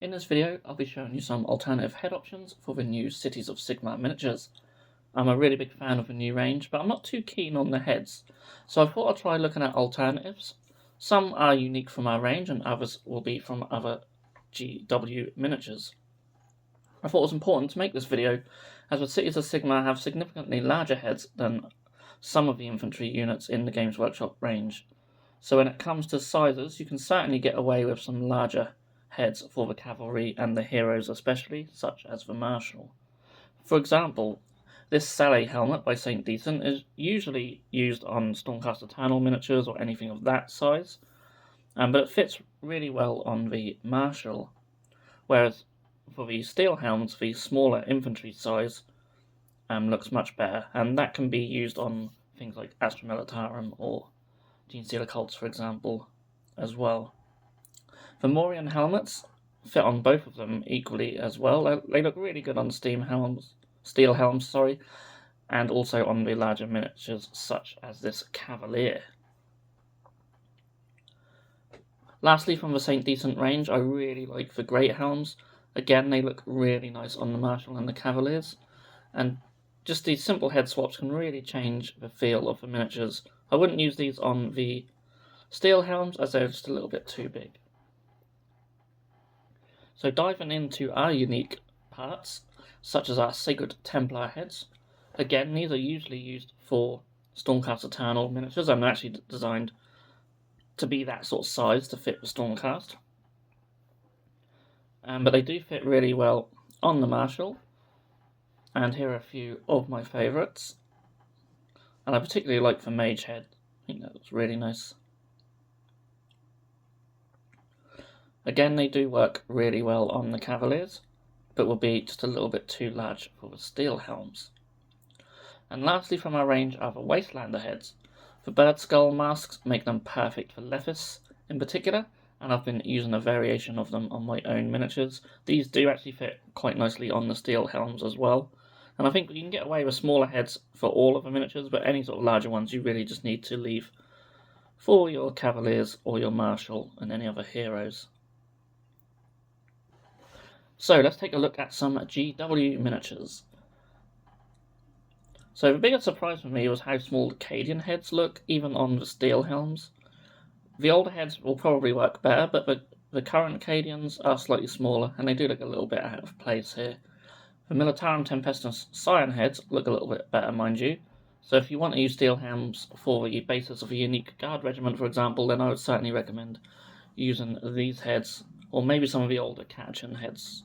In this video, I'll be showing you some alternative head options for the new Cities of Sigmar miniatures. I'm a really big fan of the new range, but I'm not too keen on the heads, so I thought I'd try looking at alternatives. Some are unique from our range and others will be from other GW miniatures. I thought it was important to make this video as the Cities of Sigmar have significantly larger heads than some of the infantry units in the Games Workshop range. So when it comes to sizes, you can certainly get away with some larger heads for the cavalry and the heroes especially, such as the marshal. For example, this Saleh helmet by St. Decent is usually used on Stormcast Eternal miniatures or anything of that size, but it fits really well on the marshal, whereas for the steel helms, the smaller infantry size looks much better, and that can be used on things like Astra Militarum or Genestealer Cults, for example, as well. The Morian helmets fit on both of them equally as well. They look really good on steel helms, and also on the larger miniatures such as this Cavalier. Lastly, from the St. Decent range, I really like the Great Helms. Again, they look really nice on the Marshal and the Cavaliers, and just these simple head swaps can really change the feel of the miniatures. I wouldn't use these on the steel helms as they're just a little bit too big. So diving into our unique parts, such as our Sacred Templar heads, again, these are usually used for Stormcast Eternal miniatures, and they're actually designed to be that sort of size to fit the Stormcast. But they do fit really well on the Marshal, and here are a few of my favourites. And I particularly like the Mage head, I think that looks really nice. Again, they do work really well on the Cavaliers, but will be just a little bit too large for the steel helms. And lastly from our range are the Wastelander heads. The bird skull masks make them perfect for Lethis in particular, and I've been using a variation of them on my own miniatures. These do actually fit quite nicely on the steel helms as well, and I think you can get away with smaller heads for all of the miniatures, but any sort of larger ones you really just need to leave for your Cavaliers or your Marshal and any other heroes. So let's take a look at some GW miniatures. So the biggest surprise for me was how small the Cadian heads look, even on the steel helms. The older heads will probably work better, but the current Cadians are slightly smaller, and they do look a little bit out of place here. The Militarum Tempestus Scion heads look a little bit better, mind you. So if you want to use steel helms for the basis of a unique guard regiment, for example, then I would certainly recommend using these heads, or maybe some of the older Catachan heads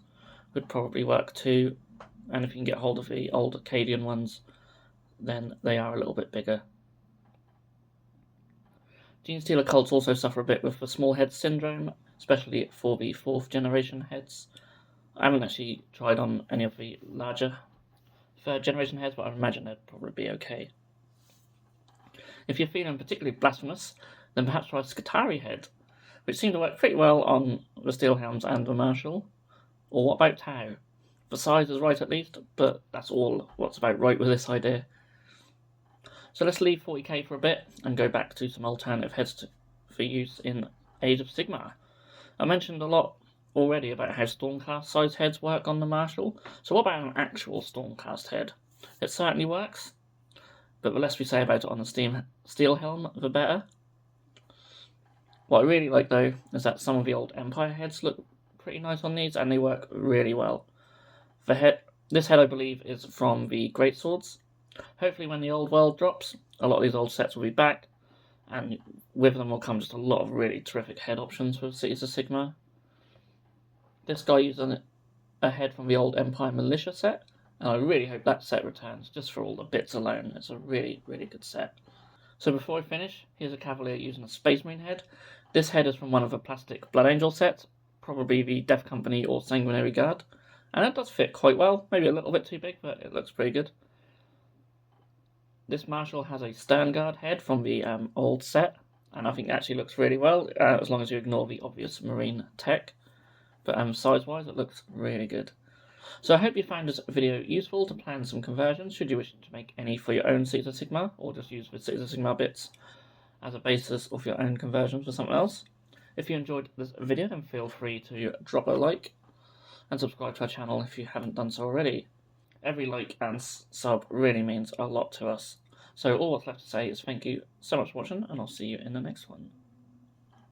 would probably work too. And if you can get hold of the older Cadian ones, then they are a little bit bigger. Genestealer cults also suffer a bit with the small head syndrome, especially for the 4th generation heads. I haven't actually tried on any of the larger 3rd generation heads, but I imagine they'd probably be okay. If you're feeling particularly blasphemous, then perhaps try Skitarii head, which seem to work pretty well on the steel helms and the Marshal. Or what about Tau? The size is right at least, but that's all what's about right with this idea. So let's leave 40k for a bit and go back to some alternative heads for use in Age of Sigmar. I mentioned a lot already about how Stormcast size heads work on the Marshal, so what about an actual Stormcast head? It certainly works, but the less we say about it on the steel helm, the better. What I really like though is that some of the old Empire heads look pretty nice on these, and they work really well. This head I believe is from the Greatswords. Hopefully when the old world drops, a lot of these old sets will be back, and with them will come just a lot of really terrific head options for Cities of Sigmar. This guy uses a head from the old Empire Militia set, and I really hope that set returns just for all the bits alone. It's a really, really good set. So before I finish, here's a Cavalier using a Space Marine head. This head is from one of the plastic Blood Angel sets, probably the Death Company or Sanguinary Guard, and it does fit quite well, maybe a little bit too big, but it looks pretty good. This Marshal has a Stern Guard head from the old set, and I think it actually looks really well, as long as you ignore the obvious marine tech, but size-wise it looks really good. So I hope you found this video useful to plan some conversions, should you wish to make any for your own Cities of Sigmar, or just use the Cities of Sigmar bits as a basis of your own conversions for something else. If you enjoyed this video, then feel free to drop a like, and subscribe to our channel if you haven't done so already. Every like and sub really means a lot to us. So all that's left to say is thank you so much for watching, and I'll see you in the next one.